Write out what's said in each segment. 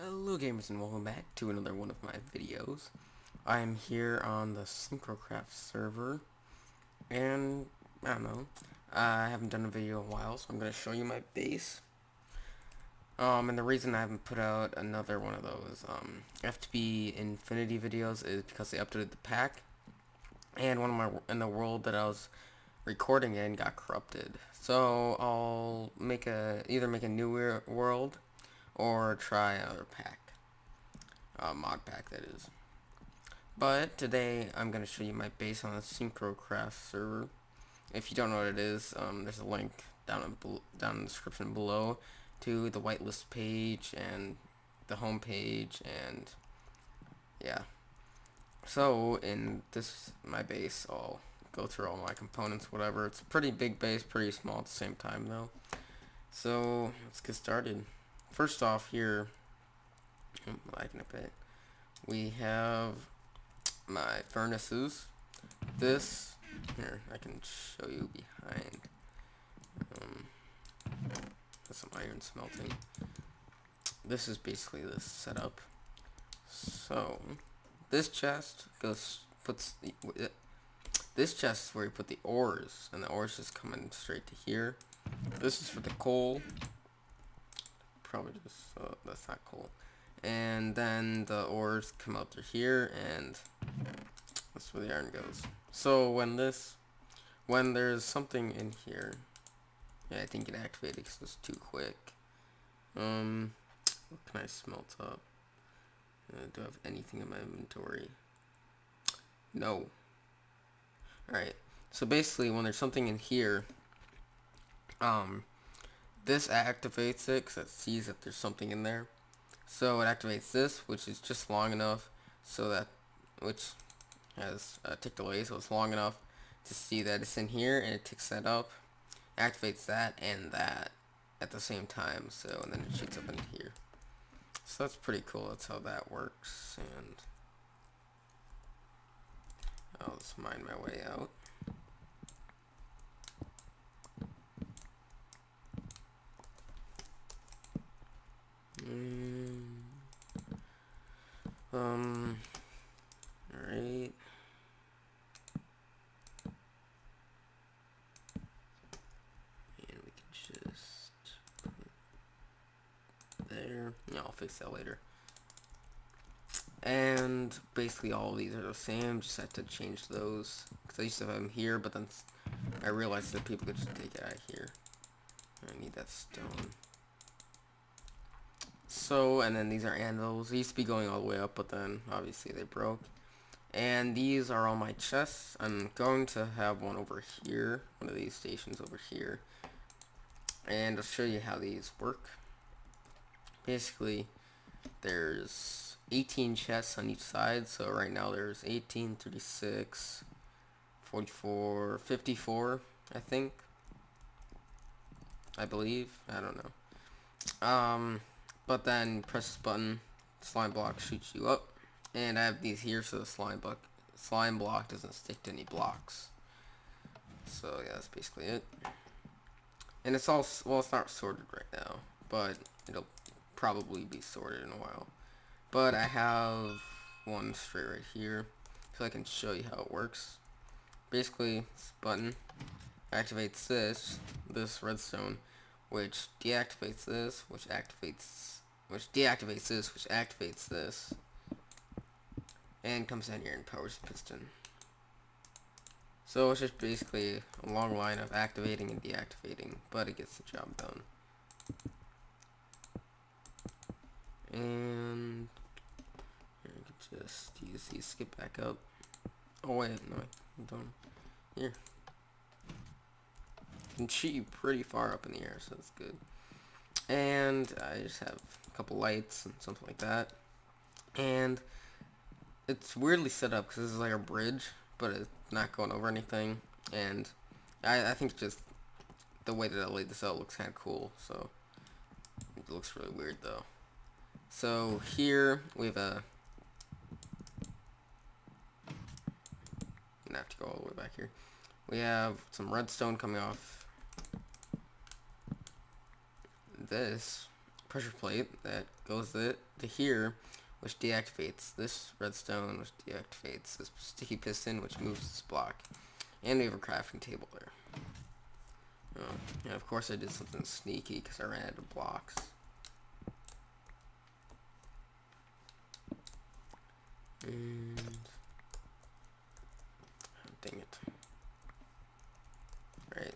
Hello gamers and welcome back to another one of my videos. I'm here on the SyncroCraft server and I don't know, I haven't done a video in a while, so I'm going to show you my base. And the reason I haven't put out another one of those FTB Infinity videos is because they updated the pack and one of my in the world that I was recording in got corrupted. So I'll either make a new world or try another pack. Mod pack, that is. But today I'm going to show you my base on the SyncroCraft server. If you don't know what it is, there's a link down in the description below to the whitelist page and the home page, and yeah. So in my base, I'll go through all my components, whatever. It's a pretty big base, pretty small at the same time though. So let's get started. First off here, I'm lagging a bit. We have my furnaces. This here I can show you behind. That's some iron smelting. This is basically this setup. So this chest this chest is where you put the ores, and the ores just coming straight to here. This is for the coal. Probably just that's not cool. And then the ores come out through here, and that's where the iron goes. So when there's something in here, yeah, I think it activated because it's too quick. What can I smelt up? Do I have anything in my inventory? No. Alright, so basically when there's something in here, this activates it because it sees that there's something in there. So it activates this, which is just long enough so that, which has ticked away, so it's long enough to see that it's in here, and it ticks that up, activates that and that at the same time. So and then it shoots up into here. So that's pretty cool. That's how that works. And I'll just mine my way out. Alright. And we can just put there. Yeah, I'll fix that later. And basically all of these are the same, just have to change those. Because I used to have them here, but then I realized that people could just take it out of here. I need that stone. So, and then these are anvils. They used to be going all the way up, but then obviously they broke. And these are all my chests. I'm going to have one over here, one of these stations over here. And I'll show you how these work. Basically, there's 18 chests on each side. So right now there's 18, 36, 44, 54, I think. I believe. I don't know. But then press this button, slime block shoots you up, and I have these here so the slime block doesn't stick to any blocks. So yeah, that's basically it. And it's all, well, it's not sorted right now, but it'll probably be sorted in a while. But I have one straight right here, so I can show you how it works. Basically, this button activates this redstone, which deactivates this, which deactivates this, which activates this. and comes down here and powers the piston. So it's just basically a long line of activating and deactivating, but it gets the job done. And here, I can just use these, skip back up. Oh wait, no, I'm done. Here. You can shoot pretty far up in the air, so that's good. And I just have a couple lights and something like that. And it's weirdly set up because this is like a bridge, but it's not going over anything. And I think just the way that I laid this out looks kind of cool. So it looks really weird though. So here we have a. I have to go all the way back here. We have some redstone coming off this pressure plate that goes to here, which deactivates this redstone, which deactivates this sticky piston, which moves this block. And we have a crafting table there. And of course I did something sneaky because I ran out of blocks. And dang it. Right.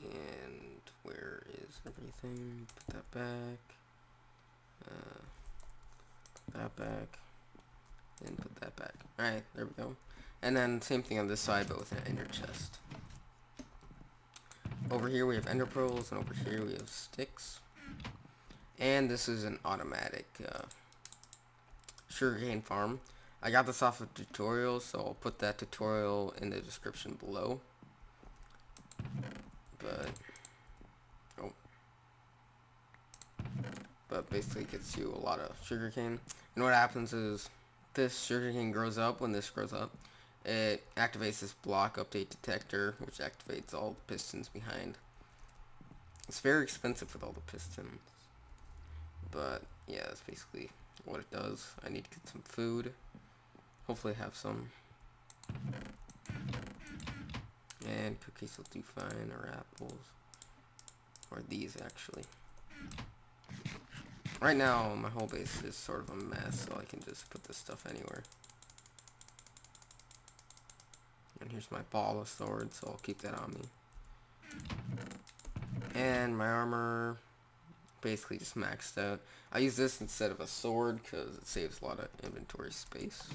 And where is everything? Put that back. Put that back. And put that back. Alright, there we go. And then same thing on this side, but with an ender chest. Over here we have ender pearls, and over here we have sticks. And this is an automatic sugarcane farm. I got this off of a tutorial, so I'll put that tutorial in the description below. But basically it gets you a lot of sugarcane. And what happens is this sugarcane grows up. When this grows up, it activates this block update detector, which activates all the pistons behind. It's very expensive with all the pistons. But yeah, that's basically what it does. I need to get some food. Hopefully I have some. And cookies will do fine, or apples. Or these actually. Right now my whole base is sort of a mess, so I can just put this stuff anywhere. And here's my ball of sword, so I'll keep that on me. And my armor basically just maxed out. I use this instead of a sword because it saves a lot of inventory space.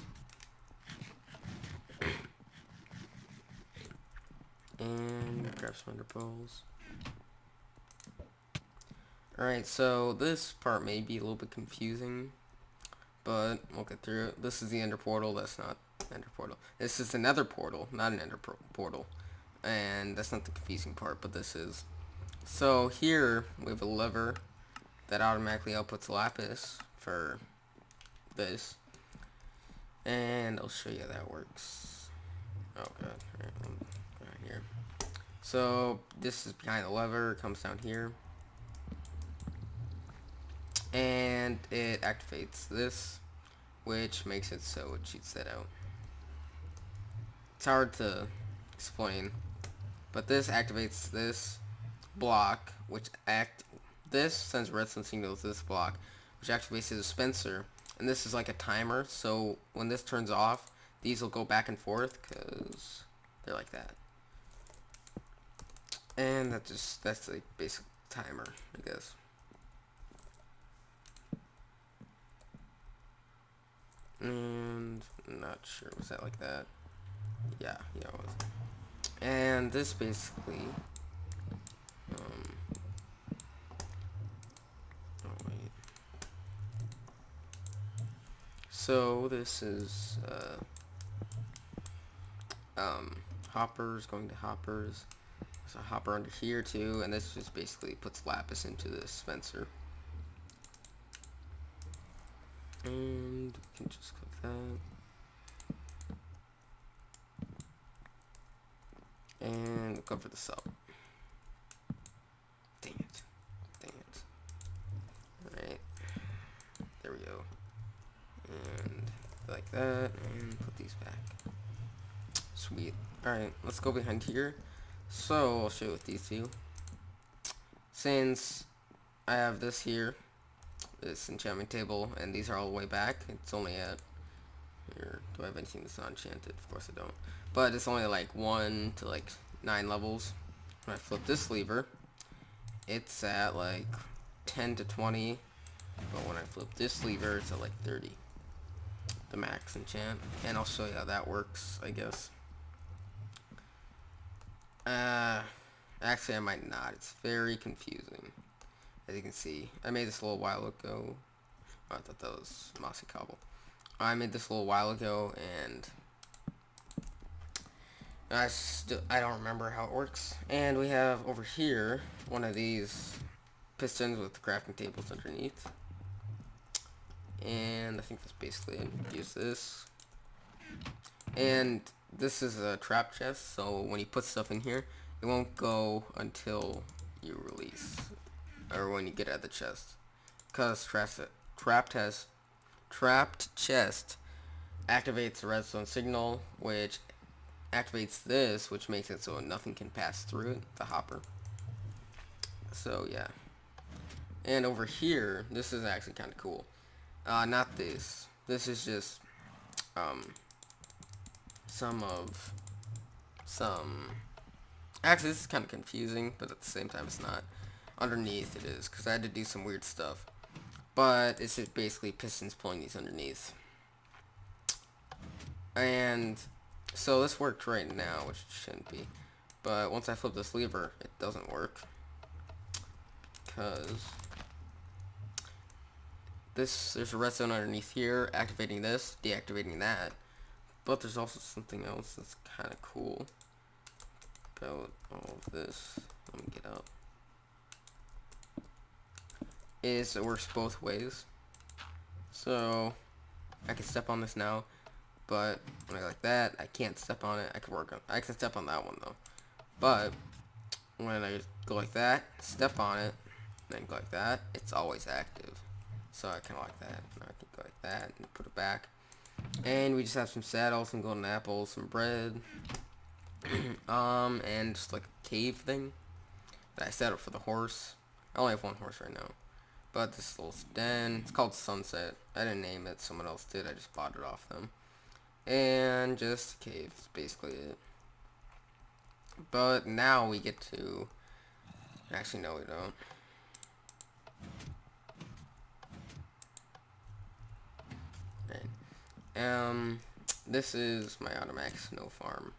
And grab some ender pearls. Alright, so this part may be a little bit confusing, but we'll get through it. This is the ender portal. That's not ender portal. This is another portal, not an ender portal. And that's not the confusing part, but this is. So here we have a lever that automatically outputs lapis for this. And I'll show you how that works. Oh god. Alright, right here. So this is behind the lever, it comes down here. And it activates this, which makes it so it shoots that out. It's hard to explain, but this activates this block, which this sends redstone signals to this block, which activates the dispenser, and this is like a timer, so when this turns off, these will go back and forth, because they're like that. And that's the basic timer, I guess. And I'm not sure, was that like that? Yeah, it was. And this basically, oh wait. So this is hoppers going to hoppers. There's a hopper under here too, and this just basically puts lapis into the dispenser. And we can just click that. And we'll go for the sub. Dang it. Dang it. Alright. There we go. And like that. And put these back. Sweet. Alright, let's go behind here. So, I'll show you with these two. Since I have this here, this enchantment table, and these are all the way back. It's only at here. Do I have anything that's not enchanted? Of course I don't. But it's only like 1 to like 9 levels. When I flip this lever, it's at like 10 to 20. But when I flip this lever, it's at like 30. The max enchant. And I'll show you how that works, I guess. Actually, I might not. It's very confusing. As you can see, I made this a little while ago. Oh, I thought that was mossy cobble. I made this a little while ago, and I don't remember how it works. And we have over here one of these pistons with crafting tables underneath. And I think that's basically it. Use this. And this is a trap chest, so when you put stuff in here, it won't go until you release, or when you get out of the chest. Because trapped chest activates the redstone signal, which activates this, which makes it so nothing can pass through it, the hopper. So yeah. And over here, this is actually kind of cool. Not this. This is just actually, this is kind of confusing, but at the same time it's not. Underneath it is, because I had to do some weird stuff. But it's just basically pistons pulling these underneath. And so this worked right now, which it shouldn't be. But once I flip this lever, it doesn't work. Because there's a redstone underneath here, activating this, deactivating that. But there's also something else that's kind of cool about all of this. Let me get up. Is it works both ways. So I can step on this now, but when I go like that, I can't step on it. I can step on that one though. But when I go like that, step on it, then go like that, it's always active. So I kind of like that. Now I can go like that and put it back. And we just have some saddles, some golden apples, some bread, and just like a cave thing that I set up for the horse. I only have one horse right now, but this little den, it's called Sunset. I didn't name it, someone else did. I just bought it off them. And just a cave is basically it. But now we get to, actually no we don't. This is my automatic snow farm.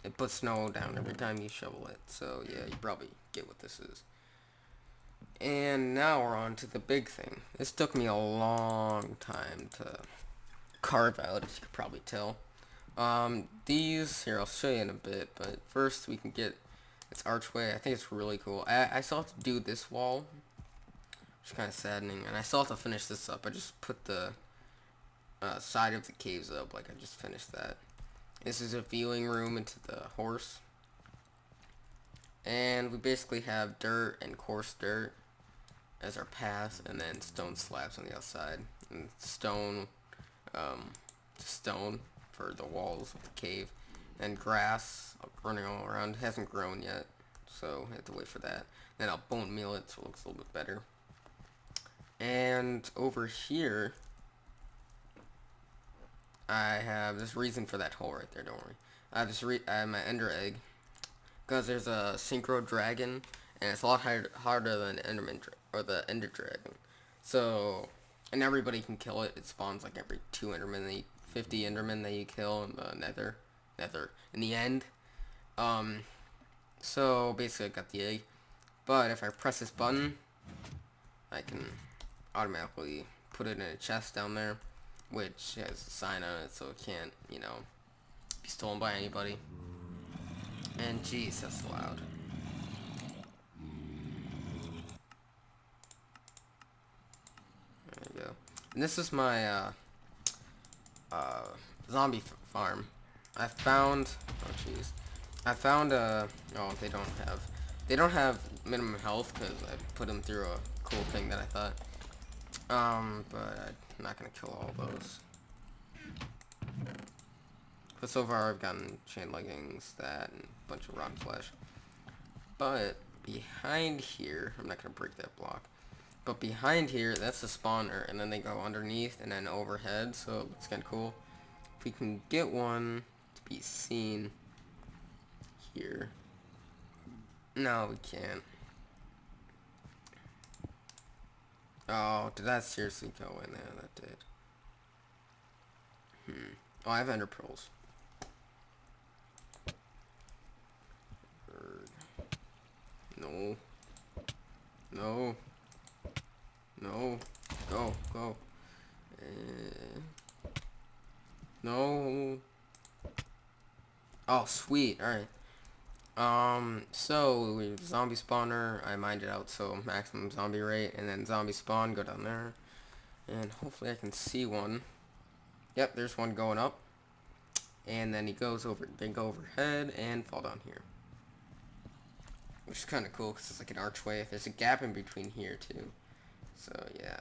It puts snow down every time you shovel it, so yeah, you probably get what this is. And now we're on to the big thing. This took me a long time to carve out, as you could probably tell. These, here, I'll show you in a bit, but first we can get this archway. I think it's really cool. I still have to do this wall, which is kind of saddening, and I still have to finish this up. I just put the side of the caves up, like I just finished that. This is a viewing room into the horse. And we basically have dirt and coarse dirt as our path, and then stone slabs on the outside. And stone for the walls of the cave. And grass running all around. It hasn't grown yet, so I have to wait for that. Then I'll bone meal it so it looks a little bit better. And over here, I have this reason for that hole right there, don't worry. I have my ender egg, because there's a synchro dragon, and it's a lot harder than the ender dragon. So, and everybody can kill it. It spawns like every 2 endermen, 50 endermen that you kill in the nether, in the end. So basically I got the egg, but if I press this button, I can automatically put it in a chest down there, which has a sign on it, so it can't, be stolen by anybody. And jeez, that's loud. There you go. And this is my zombie farm. I found, oh jeez, oh, they don't have minimum health because I put them through a cool thing that I thought. But I'm not gonna kill all those. But so far I've gotten chain leggings, that, and a bunch of rotten flesh. But behind here, I'm not gonna break that block. But behind here, that's the spawner, and then they go underneath and then overhead, so it's kind of cool. If we can get one to be seen here. No, we can't. Oh, did that seriously go in there? That did. Oh, I have ender pearls. No. No. No. Go. Go. No. Oh, sweet. Alright. So, we have zombie spawner. I mined it out, so maximum zombie rate. And then zombie spawn, go down there. And hopefully I can see one. Yep, there's one going up. And then he goes over, they go overhead and fall down here. Which is kind of cool because it's like an archway. There's a gap in between here too. So yeah.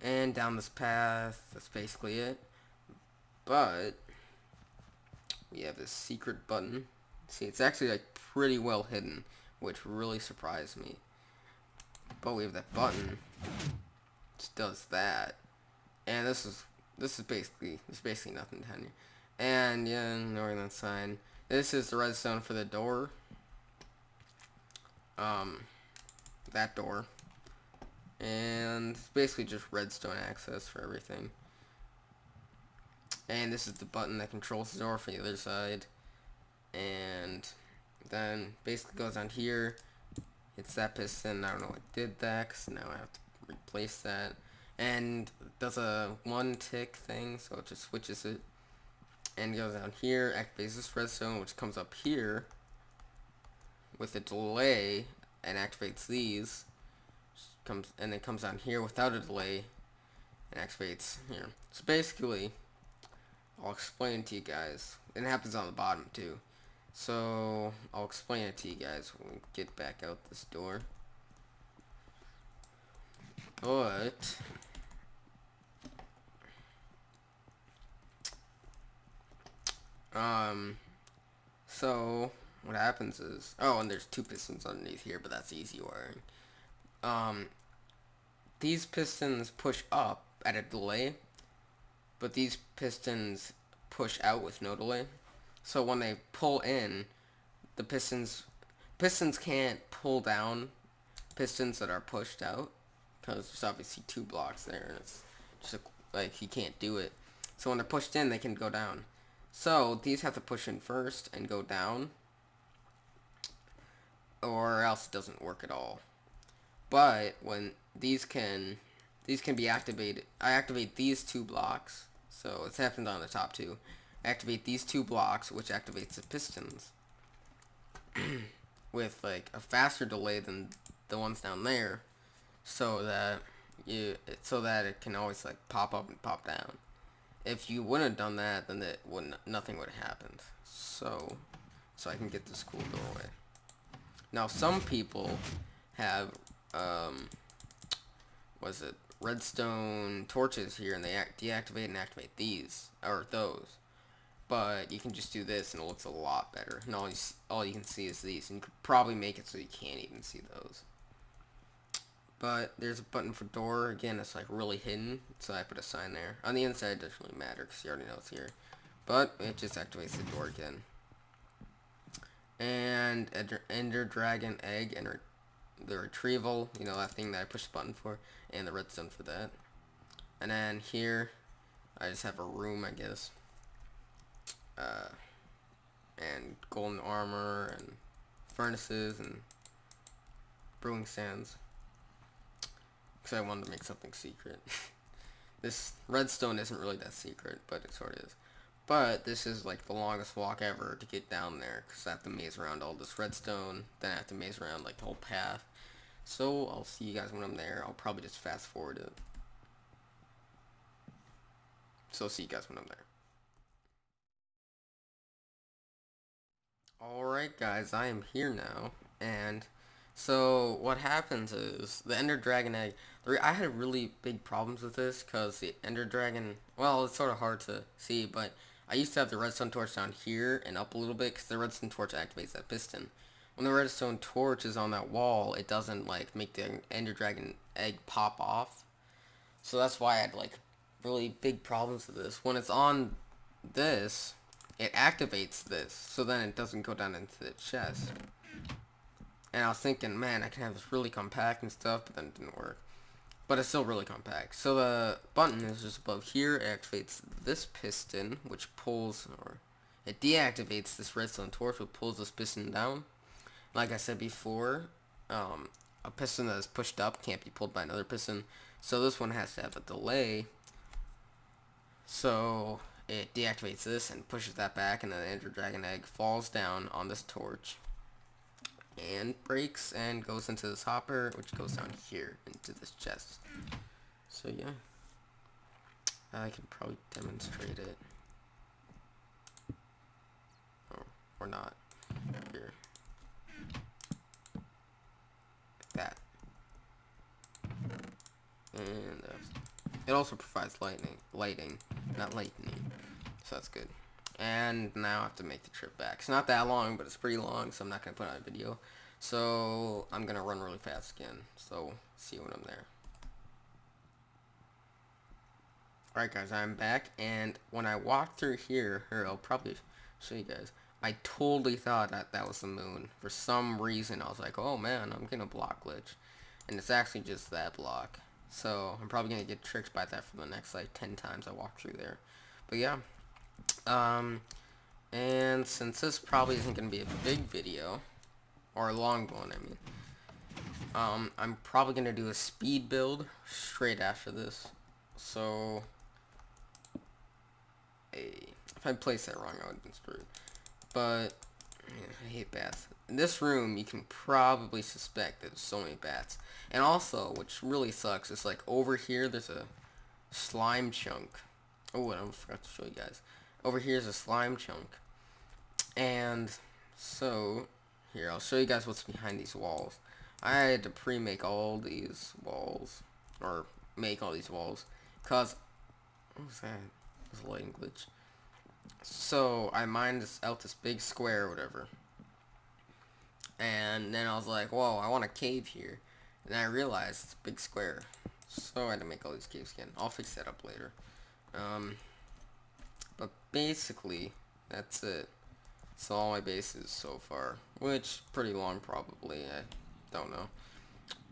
And down this path, that's basically it. But we have this secret button. See, it's actually like pretty well hidden, which really surprised me. But we have that button, which does that. And this is basically nothing tiny. And yeah, ignoring that sign. This is the redstone for the door. That door. And it's basically just redstone access for everything. And this is the button that controls the door for the other side. And then basically goes on here. Hits that piston. I don't know what did that, because now I have to replace that. And does a 1 tick thing, so it just switches it. And goes down here, activates this redstone, which comes up here with a delay and activates these. And then comes down here without a delay and activates here. So basically, I'll explain it to you guys. And it happens on the bottom too. So I'll explain it to you guys when we get back out this door. But so what happens is, oh, and there's 2 pistons underneath here, but that's easy wiring. These pistons push up at a delay, but these pistons push out with no delay. So when they pull in, the pistons can't pull down pistons that are pushed out, because there's obviously 2 blocks there, and it's just like you can't do it. So when they're pushed in, they can go down. So these have to push in first and go down, or else it doesn't work at all. But when these can be activated, I activate these 2 blocks. So it's happened on the top 2. Activate these 2 blocks, which activates the pistons with like a faster delay than the ones down there, so that it can always like pop up and pop down. If you wouldn't have done that, then nothing would have happened. So I can get this cool doorway. Now some people have redstone torches here, and they deactivate and activate these or those. But you can just do this and it looks a lot better. And all you can see is these, and you could probably make it so you can't even see those. But there's a button for door. Again, it's like really hidden, so I put a sign there. On the inside, it doesn't really matter because you already know it's here. But it just activates the door again. And Ender Dragon Egg, and the retrieval, you know, that thing that I pushed the button for, and the redstone for that. And then here, I just have a room, I guess. And golden armor, and furnaces, and brewing sands. Because I wanted to make something secret. This redstone isn't really that secret, but it sort of is. But this is like the longest walk ever to get down there, because I have to maze around all this redstone, then I have to maze around like the whole path. So I'll see you guys when I'm there. I'll probably just fast forward it. So I'll see you guys when I'm there. Alright guys, I am here now, and so what happens is the Ender Dragon Egg, I had really big problems with this because the Ender Dragon, well, it's sort of hard to see, but I used to have the redstone torch down here and up a little bit because the redstone torch activates that piston. when the redstone torch is on that wall, it doesn't like make the ender dragon egg pop off. So that's why I had like really big problems with this. When it's on this, it activates this, so then it doesn't go down into the chest. And I was thinking, man, I can have this really compact and stuff, but then it didn't work. But it's still really compact. So the button is just above here. It activates this piston, which pulls, or it deactivates this redstone torch, which pulls this piston down. Like I said before, a piston that is pushed up can't be pulled by another piston. So this one has to have a delay. So it deactivates this and pushes that back, and then the Ender Dragon egg falls down on this torch and breaks and goes into this hopper, which goes down here into this chest. So yeah, I can probably demonstrate it, or not. Here, like that, and it also provides lighting, not lightning, so that's good. And now I have to make the trip back. It's not that long, but it's pretty long, so I'm not going to put out a video. So I'm going to run really fast again. So see you when I'm there. Alright guys, I'm back. And when I walked through here, I'll probably show you guys. I totally thought that that was the moon. For some reason, I was like, oh man, I'm getting a block glitch. And it's actually just that block. So I'm probably going to get tricked by that for the next like 10 times I walk through there. But yeah. And since this probably isn't going to be a big video, or a long one, I mean, I'm probably going to do a speed build straight after this. So, if I place that wrong, I would have been screwed. But, yeah, I hate bats. In this room, you can probably suspect that there's so many bats. And also, which really sucks, is like over here, there's a slime chunk. Oh, I forgot to show you guys. Over here is a slime chunk. And so, here, I'll show you guys what's behind these walls. I had to pre-make all these walls, or make all these walls, because, what was that? It was a lighting glitch. So, I mined out this big square or whatever. And then I was like, whoa, I want a cave here. And I realized it's a big square. So I had to make all these caves again. I'll fix that up later. But basically, that's it. So all my bases so far, which pretty long probably, I don't know.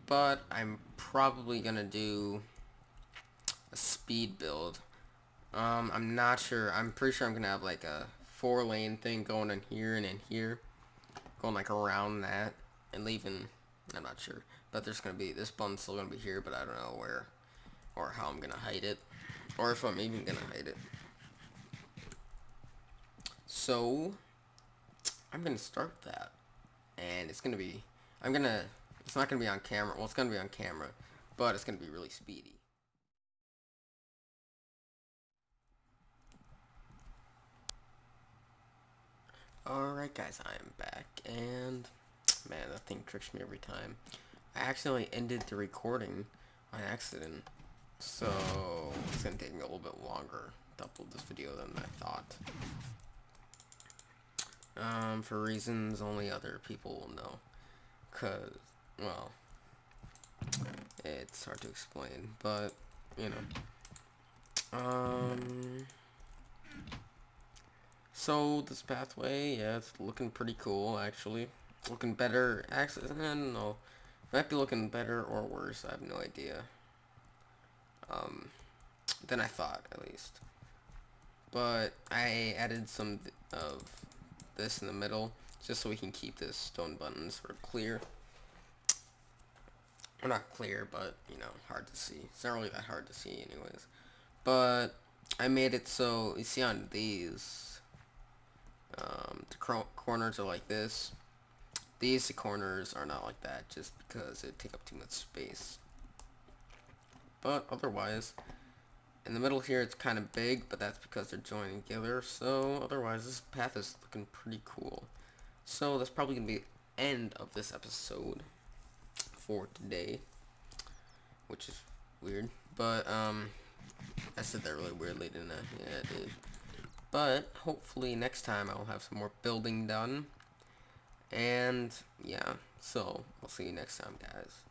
But I'm probably gonna do a speed build. I'm not sure. I'm pretty sure I'm gonna have like a 4-lane thing going in here and in here, going like around that and leaving. I'm not sure, but there's gonna be this button's still gonna be here, but I don't know where or how I'm gonna hide it, or if I'm even gonna hide it. So I'm gonna start that, and it's gonna be, it's not gonna be on camera. Well, it's gonna be on camera, but it's gonna be really speedy. Alright guys, I'm back, and man, that thing tricks me every time. I accidentally ended the recording on accident, so it's gonna take me a little bit longer to upload this video than I thought. For reasons only other people will know, cause, well, it's hard to explain, but, you know. So, this pathway, yeah, it's looking pretty cool, actually. It's looking better, actually, I don't know. It might be looking better or worse, I have no idea. Than I thought, at least. But I added some of this in the middle, just so we can keep this stone button sort of clear. Well, not clear, but, you know, hard to see. It's not really that hard to see anyways. But I made it so, you see on these, the corners are like this. These corners are not like that, just because it take up too much space. But otherwise, in the middle here it's kind of big, but that's because they're joining together. So otherwise, this path is looking pretty cool. So that's probably gonna be the end of this episode for today, which is weird. But I said that really weirdly, didn't I? Yeah, I did. But hopefully next time I'll have some more building done, And yeah, so I'll see you next time, guys.